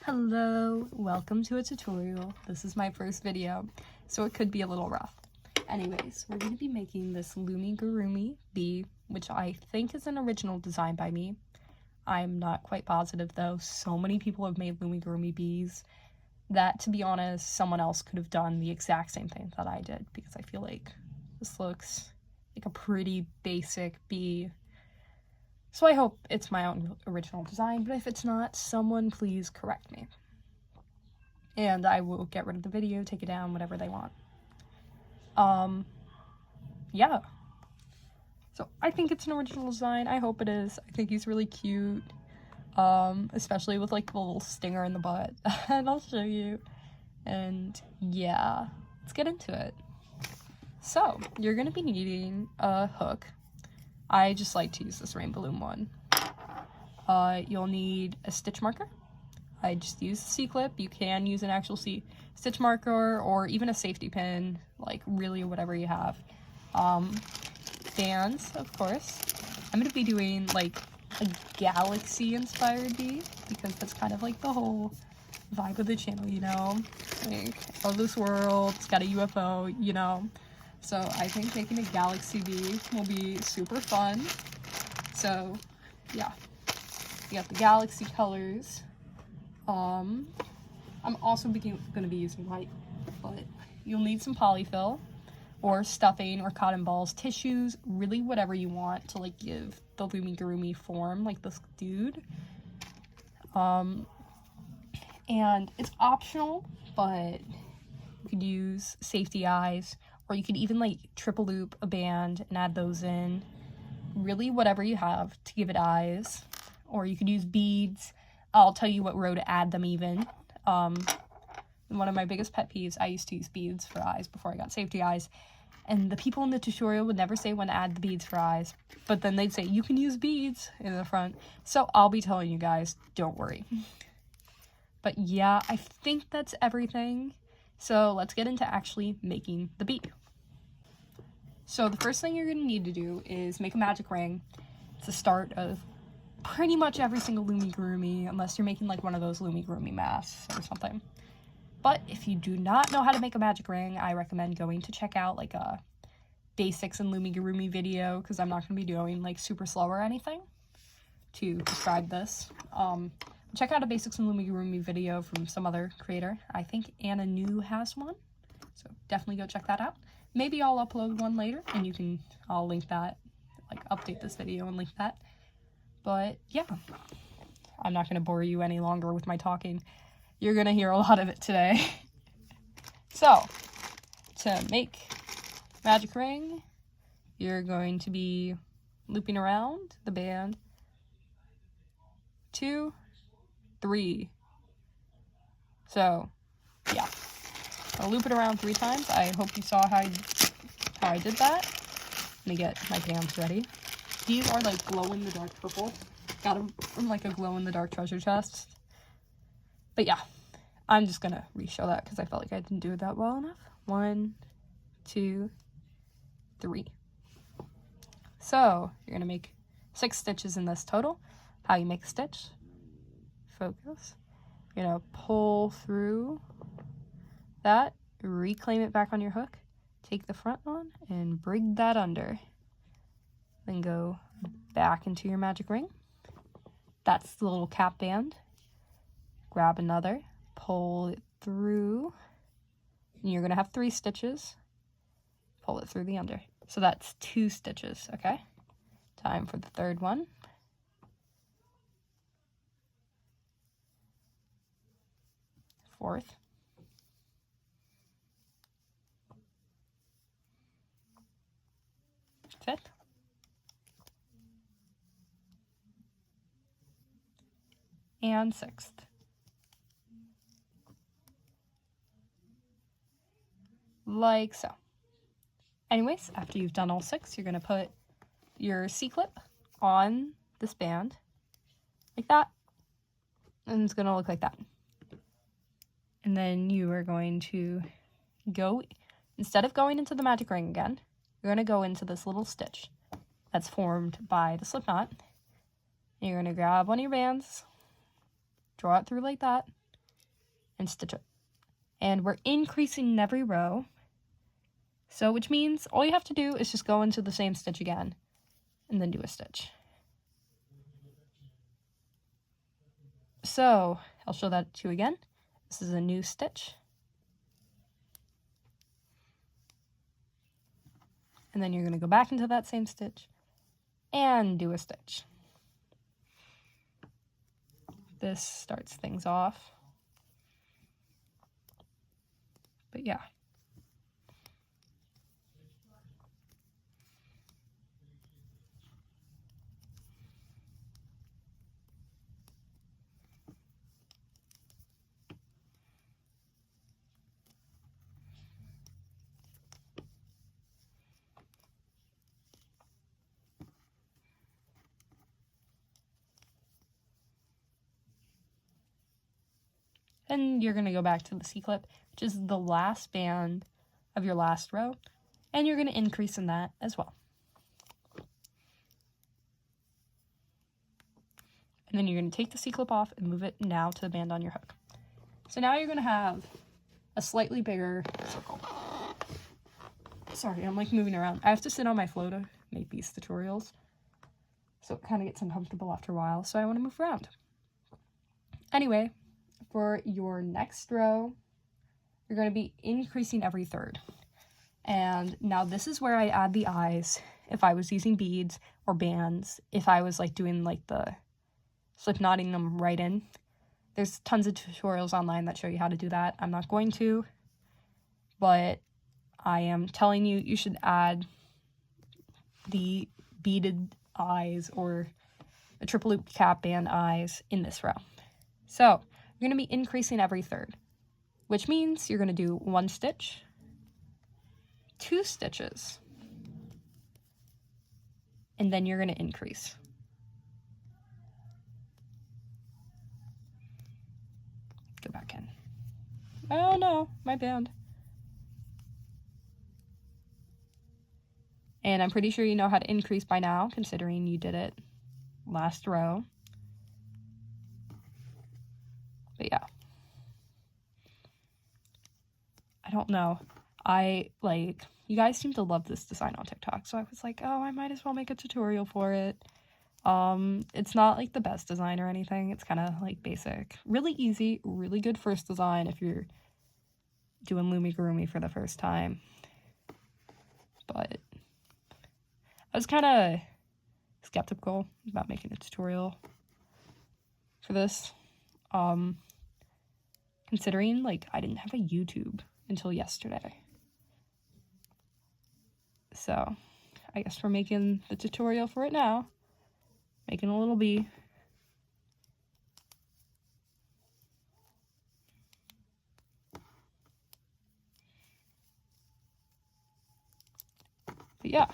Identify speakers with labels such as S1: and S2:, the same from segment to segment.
S1: Hello, welcome to a tutorial. This is my first video, so it could be a little rough. Anyways, we're going to be making this Loomigurumi Bee, which I think is an original design by me. I'm not quite positive though. So many people have made Loomigurumi Bees that, to be honest, someone else could have done the exact same thing that I did, because I feel like this looks like a pretty basic bee. So I hope it's my own original design, but if it's not, someone please correct me. And I will get rid of the video, take it down, whatever they want. Yeah. So I think it's an original design. I hope it is. I think he's really cute. Especially with like the little stinger in the butt. And I'll show you. And yeah, let's get into it. So you're gonna be needing a hook. I just like to use this rainbow loom one. You'll need a stitch marker. I just use the C-clip. You can use an actual stitch marker or even a safety pin, like really whatever you have. Bands, of course. I'm gonna be doing like a galaxy inspired bee because that's kind of like the whole vibe of the channel, you know? Like, oh, this world, it's got a UFO, you know? So I think making a galaxy bee will be super fun. So yeah, you got the galaxy colors. I'm also going to be using white, but you'll need some polyfill or stuffing or cotton balls, tissues, really whatever you want to like give the Loomigurumi form, like this dude. And it's optional, but you could use safety eyes, or you could even like triple loop a band and add those in. Really whatever you have to give it eyes. Or you could use beads. I'll tell you what row to add them even. One of my biggest pet peeves, I used to use beads for eyes before I got safety eyes. And the people in the tutorial would never say when to add the beads for eyes. But then they'd say, you can use beads in the front. So I'll be telling you guys, don't worry. But yeah, I think that's everything. So let's get into actually making the bee. So the first thing you're going to need to do is make a magic ring. It's the start of pretty much every single Loomigurumi, unless you're making like one of those Loomigurumi masks or something. But if you do not know how to make a magic ring, I recommend going to check out like a basics in Loomigurumi video, because I'm not going to be doing like super slow or anything to describe this. Check out a basics in Loomigurumi video from some other creator. I think Anna New has one, so definitely go check that out. Maybe I'll upload one later, and I'll link that, like update this video and link that. But yeah, I'm not going to bore you any longer with my talking. You're going to hear a lot of it today. So, to make magic ring, you're going to be looping around the band 2, 3. So, yeah. I'll loop it around 3 times. I hope you saw how I did that. Let me get my bands ready. These are like glow-in-the-dark purple. Got them from like a glow-in-the-dark treasure chest. But yeah, I'm just gonna re-show that because I felt like I didn't do it that well enough. 1, 2, 3. So you're gonna make 6 stitches in this total. How you make a stitch? Focus. You're gonna pull through that, reclaim it back on your hook, take the front one and bring that under. Then go back into your magic ring. That's the little cap band. Grab another, pull it through, and you're gonna have 3 stitches. Pull it through the under. So that's 2 stitches, okay? Time for the 3rd one. Fourth. Fifth. And 6th. Like so. Anyways, after you've done all 6, you're going to put your C-clip on this band, like that, and it's going to look like that. And then you are going to go, instead of going into the magic ring again, you're going to go into this little stitch that's formed by the slip knot. And you're going to grab one of your bands, draw it through like that, and stitch it. And we're increasing in every row. So, which means all you have to do is just go into the same stitch again and then do a stitch. So, I'll show that to you again. This is a new stitch. And then you're going to go back into that same stitch and do a stitch. This starts things off. But yeah. Then you're going to go back to the C-clip, which is the last band of your last row, and you're going to increase in that as well. And then you're going to take the C-clip off and move it now to the band on your hook. So now you're going to have a slightly bigger circle. Sorry, I'm like moving around. I have to sit on my flow to make these tutorials, so it kind of gets uncomfortable after a while, so I want to move around. Anyway, for your next row, you're going to be increasing every third. And now this is where I add the eyes if I was using beads or bands, if I was like doing like the slip knotting them right in. There's tons of tutorials online that show you how to do that. I'm not going to, but I am telling you, you should add the beaded eyes or the triple loop cap band eyes in this row. So you're going to be increasing every third, which means you're going to do 1 stitch, 2 stitches, and then you're going to increase. Go back in. Oh no, my band. And I'm pretty sure you know how to increase by now, considering you did it last row. But yeah. I don't know. You guys seem to love this design on TikTok, so I was like, oh, I might as well make a tutorial for it. It's not like the best design or anything. It's kind of like basic. Really easy, really good first design if you're doing Loomigurumi for the first time. But I was kind of skeptical about making a tutorial for this. Considering like I didn't have a YouTube until yesterday. So I guess we're making the tutorial for it now. Making a little bee. But yeah,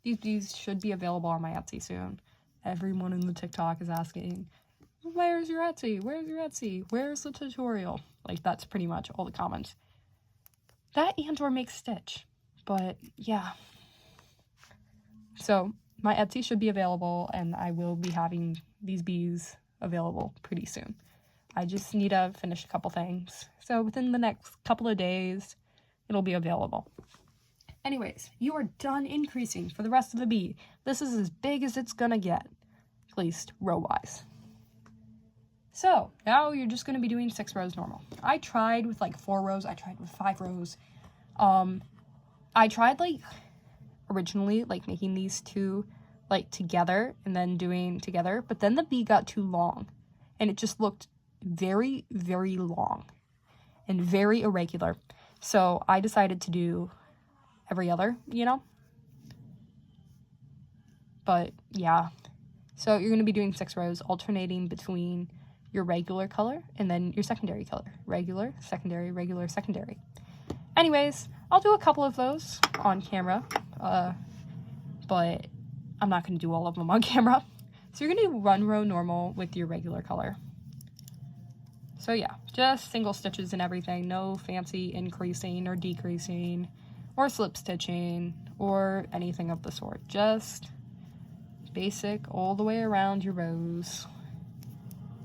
S1: these bees should be available on my Etsy soon. Everyone in the TikTok is asking, where's your Etsy? Where's your Etsy? Where's the tutorial? Like, that's pretty much all the comments. That and or make stitch. But yeah. So my Etsy should be available, and I will be having these bees available pretty soon. I just need to finish a couple things. So within the next couple of days, it'll be available. Anyways, you are done increasing for the rest of the bee. This is as big as it's gonna get, at least row-wise. So now you're just gonna be doing 6 rows normal. I tried with like 4 rows. I tried with 5 rows. I tried like originally like making these two like together and then doing together, but then the bee got too long and it just looked very, very long and very irregular. So I decided to do every other, you know? But yeah, so you're going to be doing 6 rows alternating between your regular color and then your secondary color. Regular, secondary, regular, secondary. Anyways, I'll do a couple of those on camera, but I'm not going to do all of them on camera. So you're going to do 1 row normal with your regular color. So yeah, just single stitches and everything. No fancy increasing or decreasing or slip stitching or anything of the sort. Just basic all the way around your rows.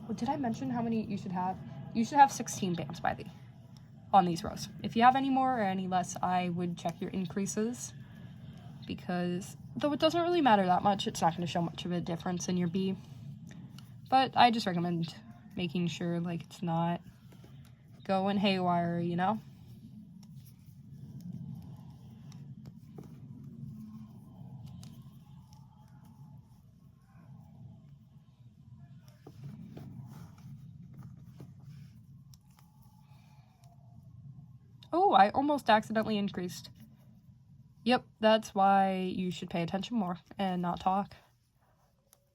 S1: Oh, did I mention how many you should have? you should have 16 bands on these rows. If you have any more or any less, I would check your increases, because though it doesn't really matter that much, it's not going to show much of a difference in your bee. But I just recommend making sure like it's not going haywire, you know? Oh, I almost accidentally increased. Yep, that's why you should pay attention more and not talk.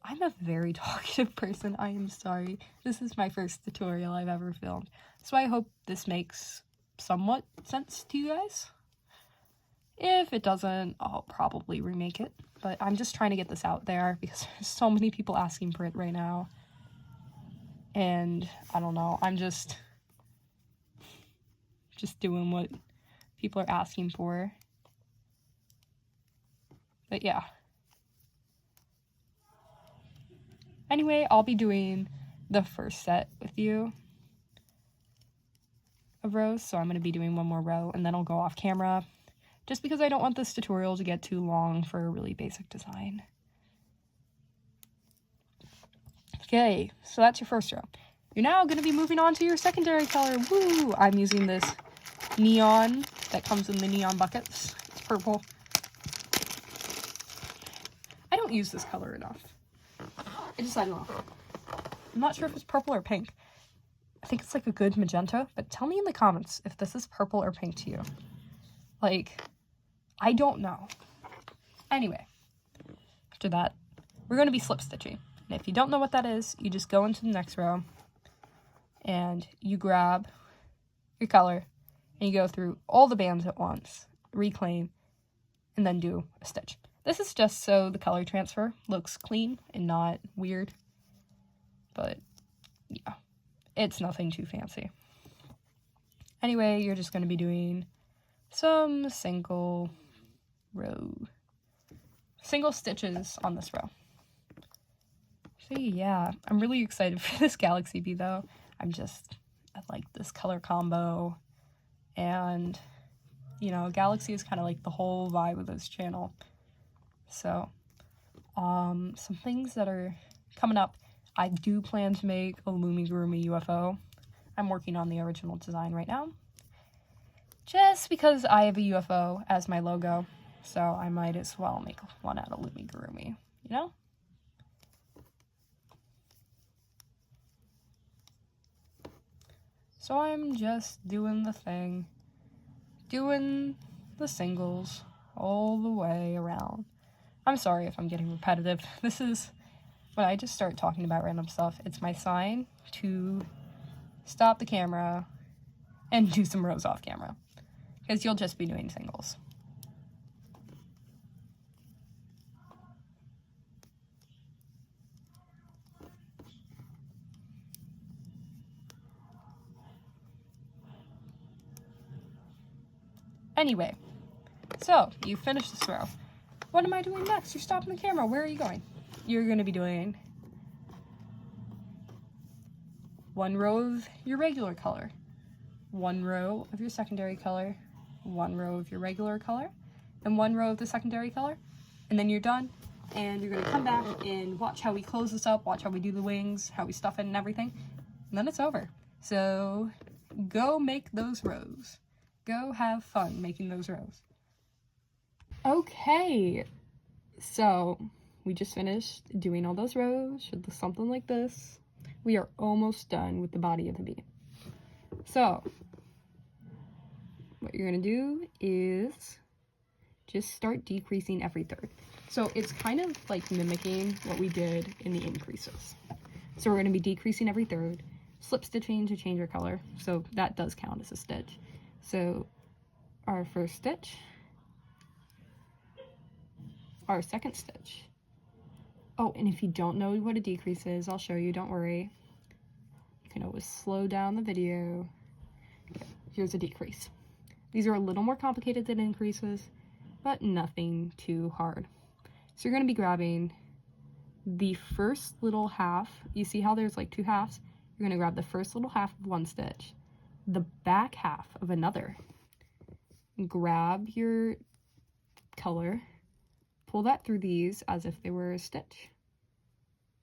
S1: I'm a very talkative person, I am sorry. This is my first tutorial I've ever filmed, so I hope this makes somewhat sense to you guys. If it doesn't, I'll probably remake it, but I'm just trying to get this out there because there's so many people asking for it right now. And I don't know, I'm just doing what people are asking for. But yeah. Anyway, I'll be doing the first set with you of rows, so I'm going to be doing one more row and then I'll go off camera, just because I don't want this tutorial to get too long for a really basic design. Okay, so that's your first row. You're now going to be moving on to your secondary color. Woo! I'm using this neon that comes in the neon buckets. It's purple. I don't use this color enough. I don't know. I'm not sure if it's purple or pink. I think it's like a good magenta, but tell me in the comments if this is purple or pink to you. Like, I don't know. Anyway, after that, we're going to be slip stitching. And if you don't know what that is, you just go into the next row and you grab your color and you go through all the bands at once, reclaim, and then do a stitch. This is just so the color transfer looks clean and not weird, but yeah, it's nothing too fancy. Anyway, you're just going to be doing some single stitches on this row. So yeah, I'm really excited for this Galaxy Bee though. I like this color combo, and you know, Galaxy is kind of like the whole vibe of this channel. So, some things that are coming up, I do plan to make a Loomigurumi UFO. I'm working on the original design right now, just because I have a UFO as my logo, so I might as well make one out of Loomigurumi, you know? So I'm just doing the thing, doing the singles all the way around. I'm sorry if I'm getting repetitive. This is, when I just start talking about random stuff, it's my sign to stop the camera and do some rows off camera, because you'll just be doing singles. Anyway, so you finished this row. What am I doing next? You're stopping the camera. Where are you going? You're going to be doing one row of your regular color, one row of your secondary color, one row of your regular color, and one row of the secondary color, and then you're done. And you're going to come back and watch how we close this up, watch how we do the wings, how we stuff it and everything, and then it's over. So go make those rows. Go have fun making those rows. Okay, so we just finished doing all those rows. Should look something like this. We are almost done with the body of the bee. So what you're going to do is just start decreasing every third. So it's kind of like mimicking what we did in the increases. So we're going to be decreasing every third, slip stitching to change our color. So that does count as a stitch. So our first stitch, our second stitch. Oh, and if you don't know what a decrease is, I'll show you, don't worry. You can always slow down the video. Okay, here's a decrease. These are a little more complicated than increases, but nothing too hard. So you're going to be grabbing the first little half. You see how there's like two halves? you're gonna grab the first little half of one stitch, the back half of another, grab your color, pull that through these as if they were a stitch,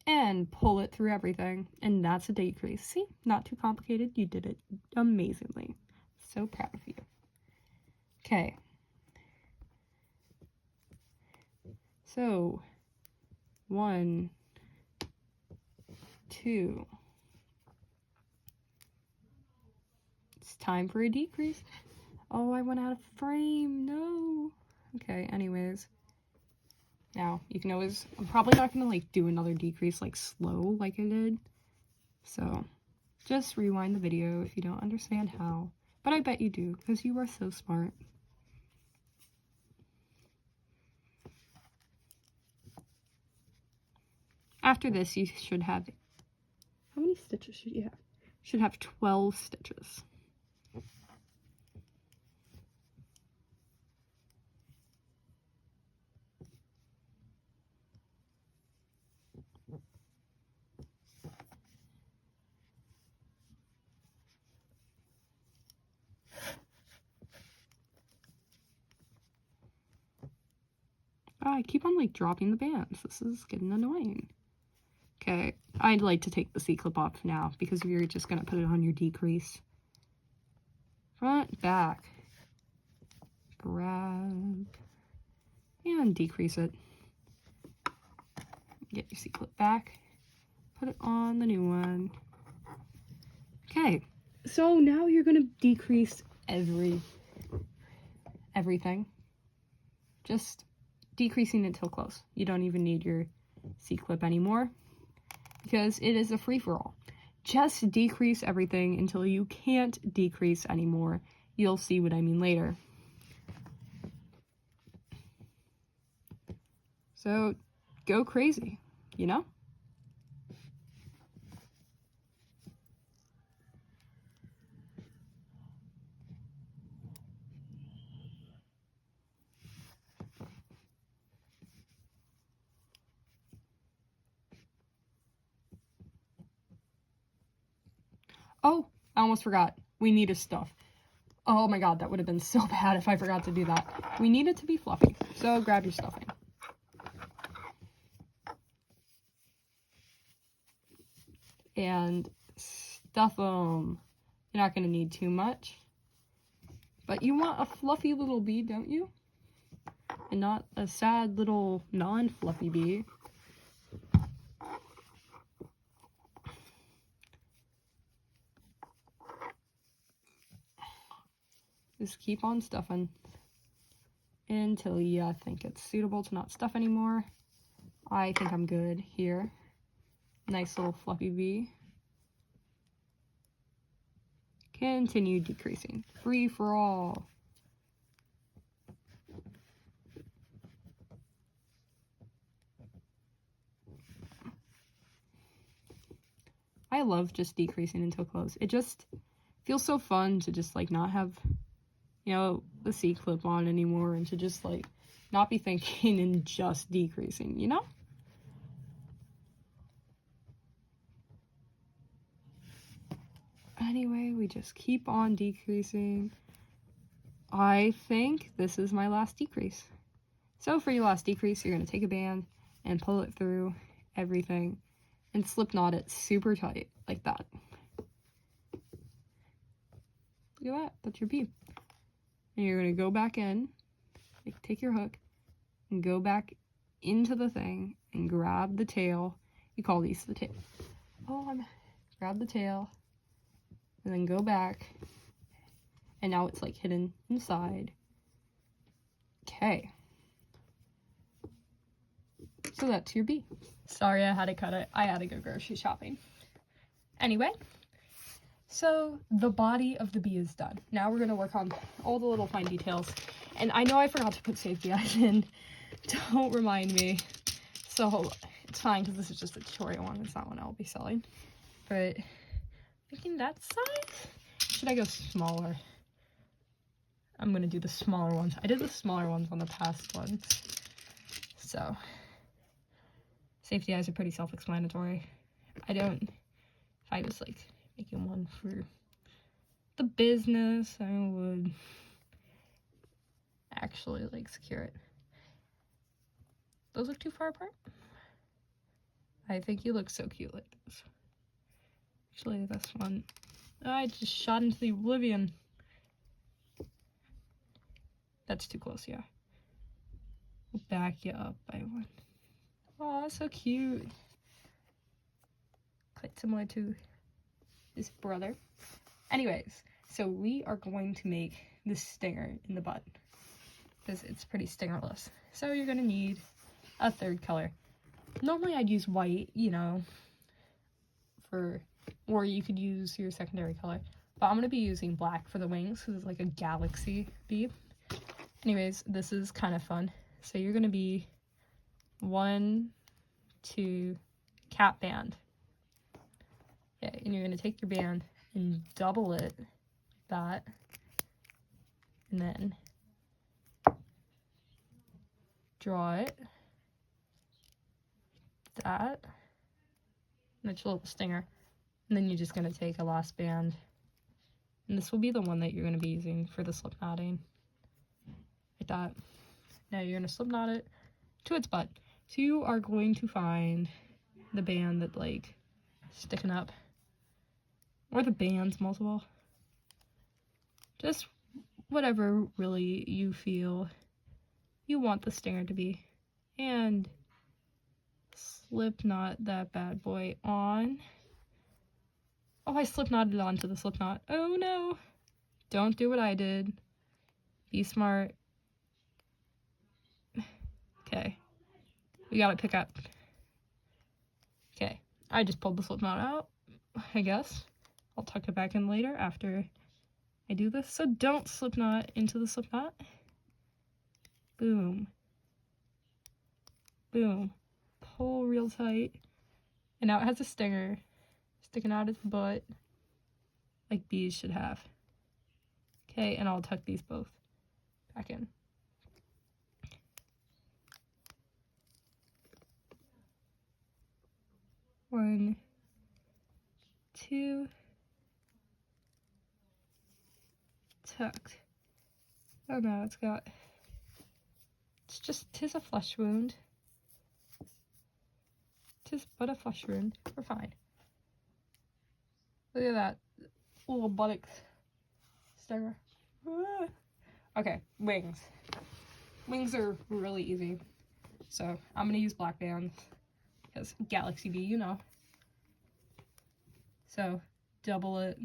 S1: and pull it through everything, and that's a decrease. See, not too complicated. You did it amazingly. So proud of you. Okay. So, 1, 2. It's time for a decrease. Oh, I went out of frame. No. Okay, anyways. Now, you can always, I'm probably not going to like do another decrease like slow like I did. So, just rewind the video if you don't understand how. But I bet you do, because you are so smart. After this, you should have, how many stitches should you have? Should have 12 stitches. Oh, I keep on like dropping the bands. This is getting annoying. Okay, I'd like to take the C-clip off now because we're just gonna put it on your decrease. Front, back. Grab and decrease it. Get your C-clip back. Put it on the new one. Okay, so now you're gonna decrease everything. Just decreasing it till close. You don't even need your C-clip anymore because it is a free-for-all. Just decrease everything until you can't decrease anymore. You'll see what I mean later. So go crazy, you know? Oh, I almost forgot. We need a stuff. Oh my god, that would have been so bad if I forgot to do that. We need it to be fluffy, so grab your stuffing. And stuff them. You're not going to need too much. But you want a fluffy little bee, don't you? And not a sad little non-fluffy bee. Just keep on stuffing until you think it's suitable to not stuff anymore. I think I'm good here. Nice little fluffy bee. Continue decreasing. Free for all. I love just decreasing until close. It just feels so fun to just like not have, you know, the C-clip on anymore and to just like not be thinking and just decreasing, you know? Anyway, we just keep on decreasing. I think this is my last decrease. So for your last decrease, you're going to take a band and pull it through everything and slip knot it super tight like that. Look at that, that's your bee. And you're going to go back in, like take your hook and go back into the thing and grab the tail. You call these the tail. Grab the tail and then go back. And now it's like hidden inside. Okay. So that's your bee. Sorry I had to cut it. I had to go grocery shopping. Anyway, so the body of the bee is done. Now we're going to work on all the little fine details. And I know I forgot to put safety eyes in. Don't remind me. So it's fine because this is just a tutorial one. It's not one I'll be selling. But thinking that size? Should I go smaller? I'm going to do the smaller ones. I did the smaller ones on the past ones. So safety eyes are pretty self-explanatory. I don't If I was like making one for the business, I would actually like secure it. Those look too far apart. I think you look so cute like this. Actually, this one, I just shot into the oblivion. That's too close, yeah. We'll back you up by one. Oh, that's so cute. Quite similar to his brother. Anyways, so we are going to make this stinger in the butt because it's pretty stingerless. So you're gonna need a third color. Normally I'd use white, you know, or you could use your secondary color. But I'm gonna be using black for the wings because it's like a galaxy bee. Anyways, this is kind of fun. So you're gonna be 1, 2, cap band. Okay, and you're gonna take your band and double it like that, and then draw it that, and it's a little stinger, and then you're just gonna take a last band, and this will be the one that you're gonna be using for the slip knotting, like that. Now you're gonna slip knot it to its butt. So you are going to find the band that like sticking up, or the bands multiple, just whatever really you feel you want the stinger to be, and slip knot that bad boy on. Oh, I slip knotted onto the slip knot. Oh no, don't do what I did. Be smart. Okay, we gotta pick up. Okay, I just pulled the slip knot out, I guess. I'll tuck it back in later after I do this. So don't slip knot into the slip knot. Boom. Boom. Pull real tight. And now it has a stinger sticking out its butt like bees should have. Okay, and I'll tuck these both back in. One, two, tucked. Oh no, tis a flesh wound. Tis but a flesh wound. We're fine. Look at that little buttocks stinger. Okay, wings. Wings are really easy. So I'm gonna use black bands because Galaxy Bee, you know. So double it.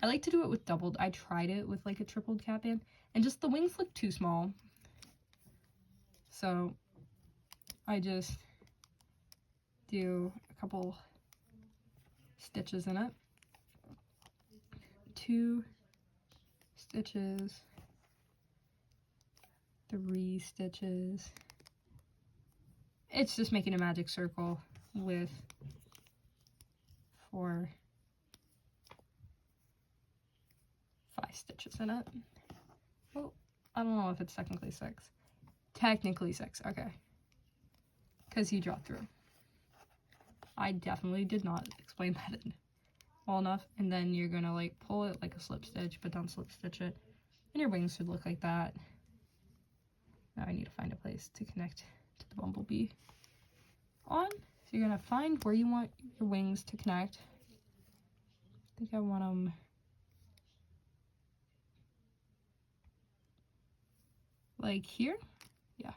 S1: I like to do it with doubled. I tried it with like a tripled cap band, and just the wings look too small. So I just do a couple stitches in it. 2 stitches, 3 stitches. It's just making a magic circle with 4, 5 stitches in it. Well, I don't know if it's technically 6. Technically 6, okay. Because you draw through. I definitely did not explain that well enough. And then you're gonna like pull it like a slip stitch, but don't slip stitch it. And your wings should look like that. Now I need to find a place to connect to the bumblebee on. So you're gonna find where you want your wings to connect. I think I want them like here. Yeah.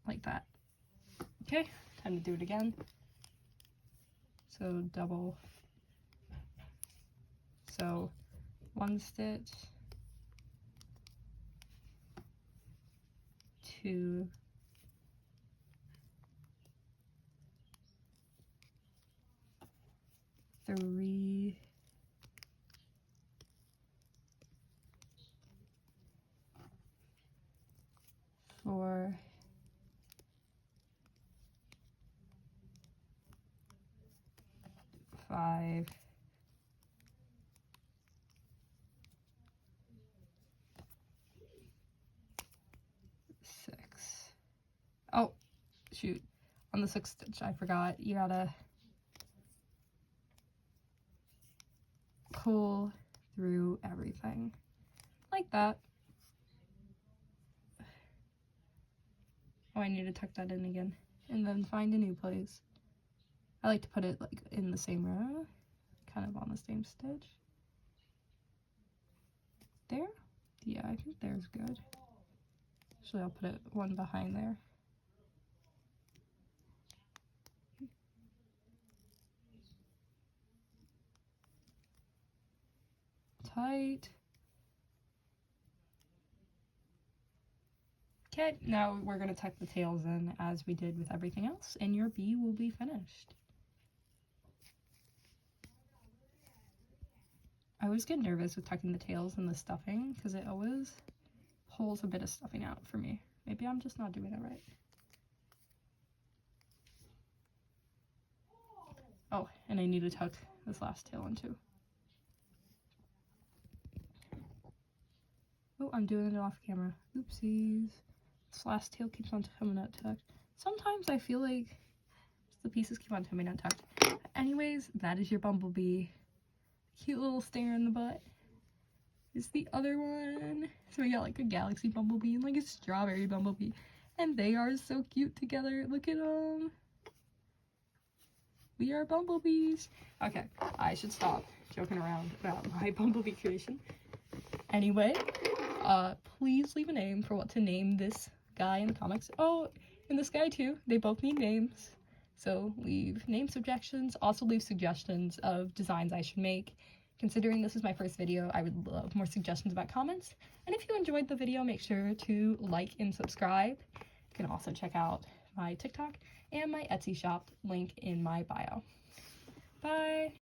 S1: Like that. Okay, time to do it again. So double. So 1 stitch, 2, 3, 4, 5, 5. Six. Oh, shoot. On the 6th stitch, I forgot. You gotta pull through everything. Like that. Oh, I need to tuck that in again. And then find a new place. I like to put it like in the same row. Kind of on the same stitch. There? Yeah, I think there's good. Actually, I'll put it one behind there. Tight. Okay, now we're going to tuck the tails in as we did with everything else, and your bee will be finished. I always get nervous with tucking the tails and the stuffing because it always pulls a bit of stuffing out for me. Maybe I'm just not doing it right. Oh, and I need to tuck this last tail in too. Oh, I'm doing it off camera. Oopsies. This last tail keeps on coming out tucked. Sometimes I feel like the pieces keep on coming out tucked. Anyways, that is your bumblebee. Cute little stare in the butt. Is the other one. So we got like a galaxy bumblebee and like a strawberry bumblebee. And they are so cute together. Look at them. We are bumblebees. Okay, I should stop joking around about my bumblebee creation. Anyway, please leave a name for what to name this guy in the comics. Oh, and this guy too. They both need names. So leave name suggestions. Also leave suggestions of designs I should make. Considering this is my first video, I would love more suggestions about comments. And if you enjoyed the video, make sure to like and subscribe. You can also check out my TikTok and my Etsy shop, link in my bio. Bye!